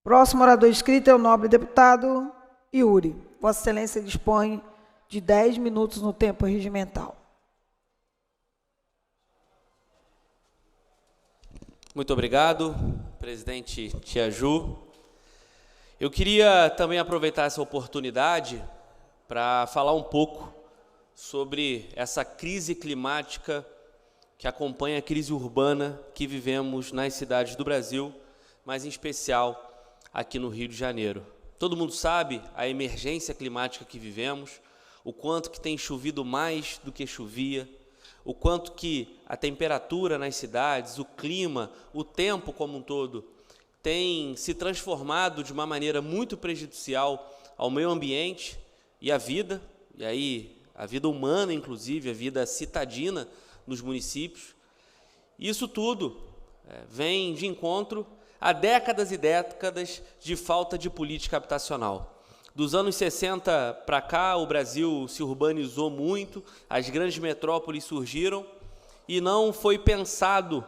Próximo orador inscrito é o nobre deputado Yuri. Vossa Excelência dispõe de 10 minutos no tempo regimental. Muito obrigado, presidente Tia Ju. Eu queria também aproveitar essa oportunidade para falar um pouco sobre essa crise climática que acompanha a crise urbana que vivemos nas cidades do Brasil, mas em especial aqui no Rio de Janeiro. Todo mundo sabe a emergência climática que vivemos, o quanto que tem chovido mais do que chovia, o quanto que a temperatura nas cidades, o clima, o tempo como um todo, tem se transformado de uma maneira muito prejudicial ao meio ambiente e à vida, e aí a vida humana, inclusive, a vida citadina nos municípios. Isso tudo vem de encontro a décadas e décadas de falta de política habitacional. Dos anos 60 para cá, o Brasil se urbanizou muito, as grandes metrópoles surgiram e não foi pensado,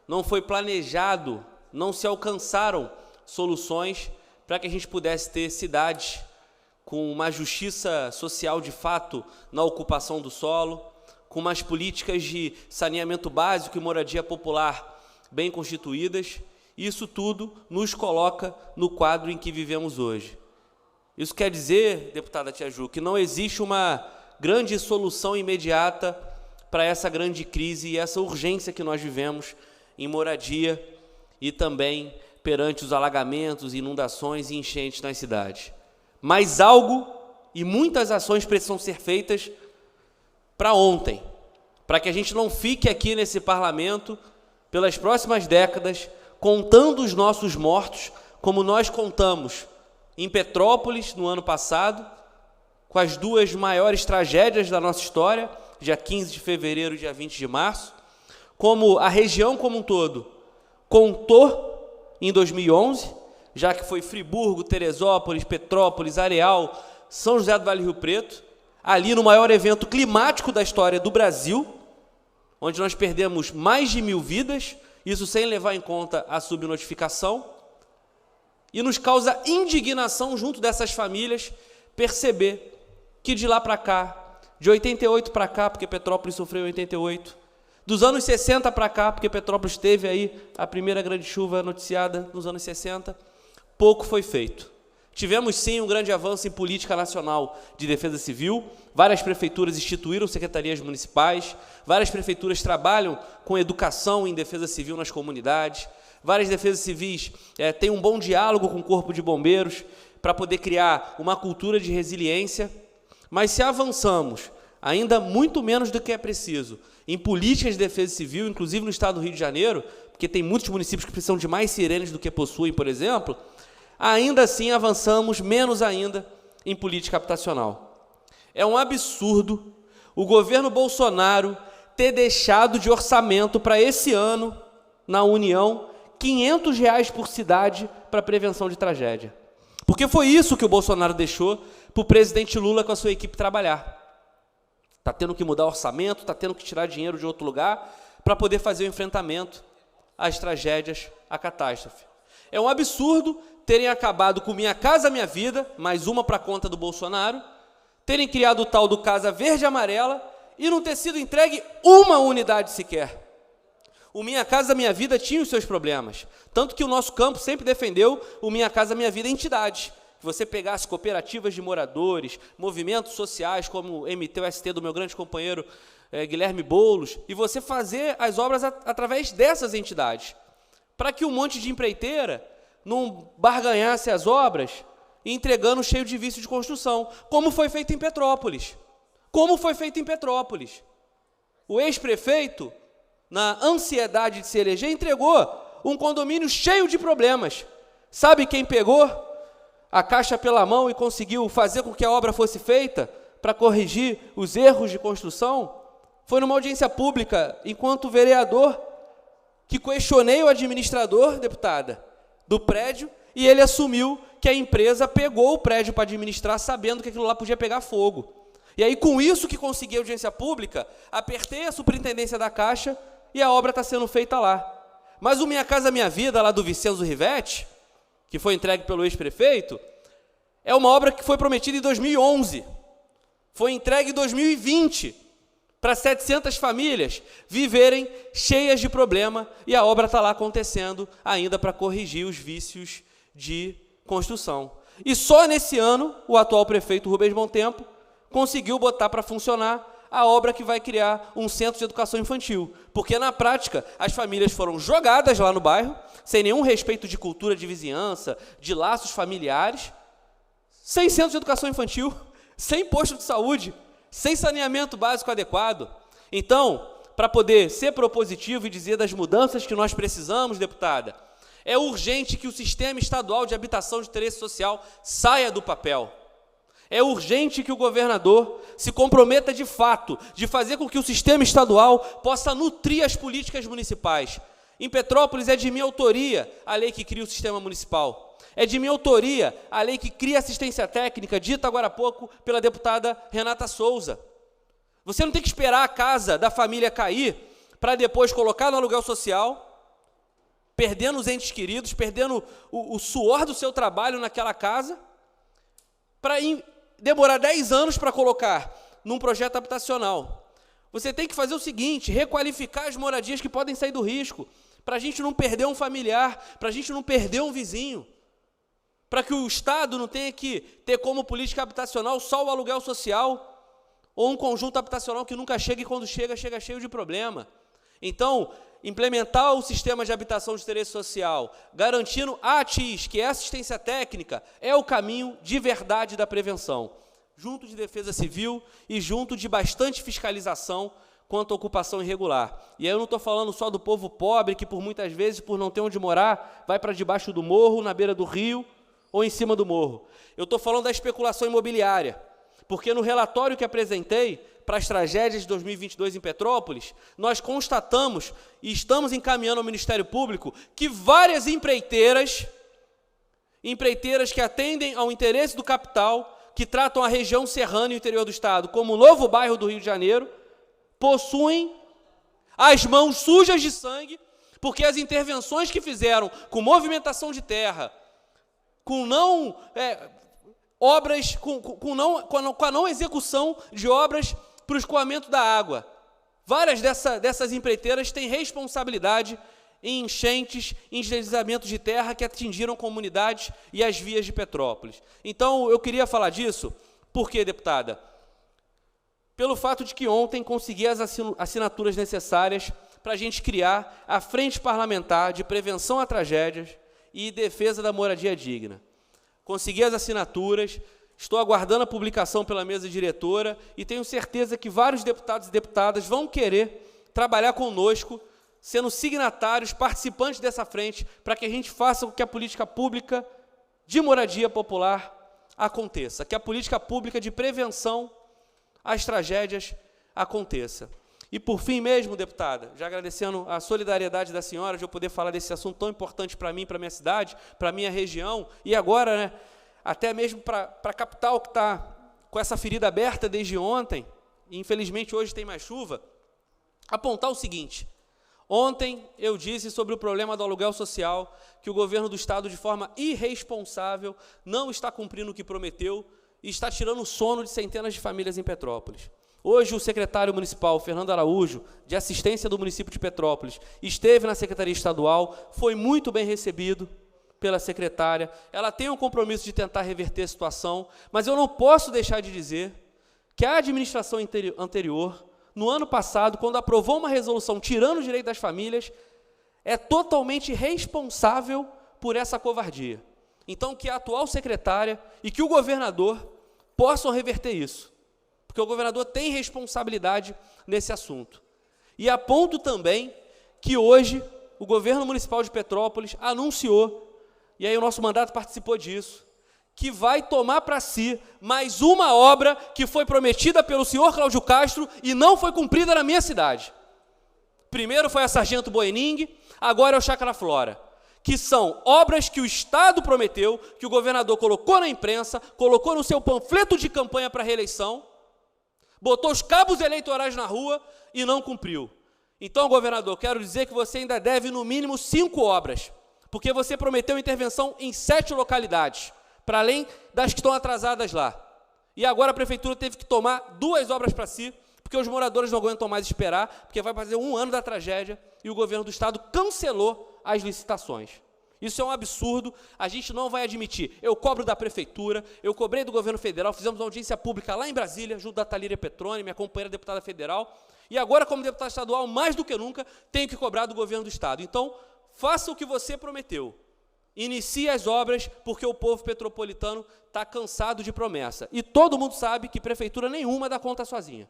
não foi planejado, não se alcançaram soluções para que a gente pudesse ter cidades com uma justiça social de fato na ocupação do solo, com umas políticas de saneamento básico e moradia popular bem constituídas. Isso tudo nos coloca no quadro em que vivemos hoje. Isso quer dizer, deputada Tia Ju, que não existe uma grande solução imediata para essa grande crise e essa urgência que nós vivemos em moradia e também perante os alagamentos, inundações e enchentes nas cidades. Mas algo e muitas ações precisam ser feitas para ontem, para que a gente não fique aqui nesse parlamento pelas próximas décadas contando os nossos mortos, como nós contamos em Petrópolis no ano passado, com as duas maiores tragédias da nossa história, dia 15 de fevereiro e dia 20 de março, como a região como um todo contou em 2011, já que foi Friburgo, Teresópolis, Petrópolis, Areal, São José do Vale Rio Preto, ali no maior evento climático da história do Brasil, onde nós perdemos mais de 1.000 vidas, isso sem levar em conta a subnotificação, e nos causa indignação junto dessas famílias perceber que de lá para cá, de 88 para cá, porque Petrópolis sofreu em 88, dos anos 60 para cá, porque Petrópolis teve aí a primeira grande chuva noticiada nos anos 60, pouco foi feito. Tivemos sim um grande avanço em política nacional de defesa civil, várias prefeituras instituíram secretarias municipais, várias prefeituras trabalham com educação em defesa civil nas comunidades, várias defesas civis têm um bom diálogo com o Corpo de Bombeiros para poder criar uma cultura de resiliência, mas se avançamos ainda muito menos do que é preciso em políticas de defesa civil, inclusive no estado do Rio de Janeiro, porque tem muitos municípios que precisam de mais sirenes do que possuem, por exemplo, ainda assim avançamos menos ainda em política habitacional. É um absurdo o governo Bolsonaro ter deixado de orçamento para esse ano, na União, R$500 por cidade para prevenção de tragédia. Porque foi isso que o Bolsonaro deixou para o presidente Lula com a sua equipe trabalhar. Está tendo que mudar o orçamento, está tendo que tirar dinheiro de outro lugar para poder fazer o enfrentamento às tragédias, à catástrofe. É um absurdo terem acabado com Minha Casa Minha Vida, mais uma para conta do Bolsonaro, terem criado o tal do Casa Verde e Amarela e não ter sido entregue uma unidade sequer. O Minha Casa Minha Vida tinha os seus problemas, tanto que o nosso campo sempre defendeu o Minha Casa Minha Vida entidade. Que você pegasse cooperativas de moradores, movimentos sociais como o MTST do meu grande companheiro Guilherme Boulos, e você fazer as obras através dessas entidades, para que um monte de empreiteira não barganhasse as obras, entregando cheio de vício de construção, como foi feito em Petrópolis. Como foi feito em Petrópolis. O ex-prefeito, na ansiedade de se eleger, entregou um condomínio cheio de problemas. Sabe quem pegou a caixa pela mão e conseguiu fazer com que a obra fosse feita para corrigir os erros de construção? Foi numa audiência pública, enquanto vereador, que questionei o administrador, deputada, do prédio, e ele assumiu que a empresa pegou o prédio para administrar, sabendo que aquilo lá podia pegar fogo. E aí, com isso que consegui a audiência pública, apertei a superintendência da Caixa e a obra está sendo feita lá. Mas o Minha Casa Minha Vida, lá do Vicenzo Rivetti, que foi entregue pelo ex-prefeito, é uma obra que foi prometida em 2011, foi entregue em 2020, para 700 famílias viverem cheias de problema, e a obra está lá acontecendo ainda para corrigir os vícios de construção. E só nesse ano, o atual prefeito Rubens Bom Tempo conseguiu botar para funcionar a obra que vai criar um centro de educação infantil, porque na prática as famílias foram jogadas lá no bairro, sem nenhum respeito de cultura de vizinhança, de laços familiares, sem centro de educação infantil, sem posto de saúde, sem saneamento básico adequado. Então, para poder ser propositivo e dizer das mudanças que nós precisamos, deputada, é urgente que o Sistema Estadual de Habitação de Interesse Social saia do papel. É urgente que o governador se comprometa de fato de fazer com que o sistema estadual possa nutrir as políticas municipais. Em Petrópolis é de minha autoria a lei que cria o sistema municipal. É de minha autoria a lei que cria assistência técnica, dita agora há pouco pela deputada Renata Souza. Você não tem que esperar a casa da família cair para depois colocar no aluguel social, perdendo os entes queridos, perdendo o suor do seu trabalho naquela casa, para demorar 10 anos para colocar num projeto habitacional. Você tem que fazer o seguinte, requalificar as moradias que podem sair do risco, para a gente não perder um familiar, para a gente não perder um vizinho, para que o Estado não tenha que ter como política habitacional só o aluguel social, ou um conjunto habitacional que nunca chega e quando chega, chega cheio de problema. Então, implementar o sistema de habitação de interesse social, garantindo a ATIS, que é assistência técnica, é o caminho de verdade da prevenção, junto de defesa civil e junto de bastante fiscalização quanto à ocupação irregular. E aí eu não estou falando só do povo pobre, que por muitas vezes, por não ter onde morar, vai para debaixo do morro, na beira do rio ou em cima do morro. Eu estou falando da especulação imobiliária, porque no relatório que apresentei para as tragédias de 2022 em Petrópolis, nós constatamos e estamos encaminhando ao Ministério Público que várias empreiteiras que atendem ao interesse do capital, que tratam a região serrana e o interior do estado como o novo bairro do Rio de Janeiro, possuem as mãos sujas de sangue, porque as intervenções que fizeram com movimentação de terra, com a não execução de obras para o escoamento da água. Várias dessas empreiteiras têm responsabilidade em enchentes, em deslizamentos de terra que atingiram comunidades e as vias de Petrópolis. Então, eu queria falar disso, por quê, deputada? Pelo fato de que ontem consegui as assinaturas necessárias para a gente criar a Frente Parlamentar de Prevenção a Tragédias e Defesa da Moradia Digna. Consegui as assinaturas, estou aguardando a publicação pela mesa diretora e tenho certeza que vários deputados e deputadas vão querer trabalhar conosco, sendo signatários, participantes dessa frente, para que a gente faça com que a política pública de moradia popular aconteça, que a política pública de prevenção às tragédias aconteça. E por fim mesmo, deputada, já agradecendo a solidariedade da senhora de eu poder falar desse assunto tão importante para mim, para a minha cidade, para a minha região, e agora, né, até mesmo para a capital que está com essa ferida aberta desde ontem, e infelizmente hoje tem mais chuva, apontar o seguinte: ontem eu disse sobre o problema do aluguel social, que o governo do estado, de forma irresponsável, não está cumprindo o que prometeu e está tirando o sono de centenas de famílias em Petrópolis. Hoje o secretário municipal, Fernando Araújo, de assistência do município de Petrópolis, esteve na Secretaria Estadual, foi muito bem recebido pela secretária, ela tem um compromisso de tentar reverter a situação, mas eu não posso deixar de dizer que a administração anterior, no ano passado, quando aprovou uma resolução tirando o direito das famílias, é totalmente responsável por essa covardia. Então, que a atual secretária e que o governador possam reverter isso, porque o governador tem responsabilidade nesse assunto. E aponto também que hoje o governo municipal de Petrópolis anunciou, e aí o nosso mandato participou disso, que vai tomar para si mais uma obra que foi prometida pelo senhor Cláudio Castro e não foi cumprida na minha cidade. Primeiro foi a Sargento Boening, agora é o Chácara Flora, que são obras que o Estado prometeu, que o governador colocou na imprensa, colocou no seu panfleto de campanha para a reeleição, botou os cabos eleitorais na rua e não cumpriu. Então, governador, quero dizer que você ainda deve no mínimo 5 obras. porque você prometeu intervenção em 7 localidades, para além das que estão atrasadas lá. E agora a prefeitura teve que tomar 2 obras para si, porque os moradores não aguentam mais esperar, porque vai fazer 1 ano da tragédia e o governo do estado cancelou as licitações. Isso é um absurdo, a gente não vai admitir. Eu cobro da prefeitura, eu cobrei do governo federal, fizemos uma audiência pública lá em Brasília, junto da Thalíria Petroni, minha companheira deputada federal, e agora, como deputado estadual, mais do que nunca, tenho que cobrar do governo do estado. Então, faça o que você prometeu. Inicie as obras, porque o povo petropolitano está cansado de promessa. E todo mundo sabe que prefeitura nenhuma dá conta sozinha.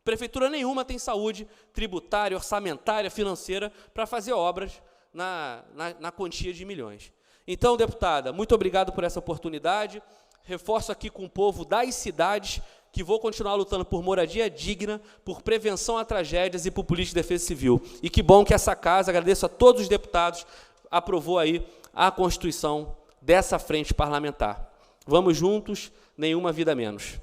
Prefeitura nenhuma tem saúde tributária, orçamentária, financeira para fazer obras na quantia de milhões. Então, deputada, muito obrigado por essa oportunidade. Reforço aqui com o povo das cidades que vou continuar lutando por moradia digna, por prevenção a tragédias e por política de defesa civil. E que bom que essa casa, agradeço a todos os deputados, aprovou aí a constituição dessa frente parlamentar. Vamos juntos, nenhuma vida menos.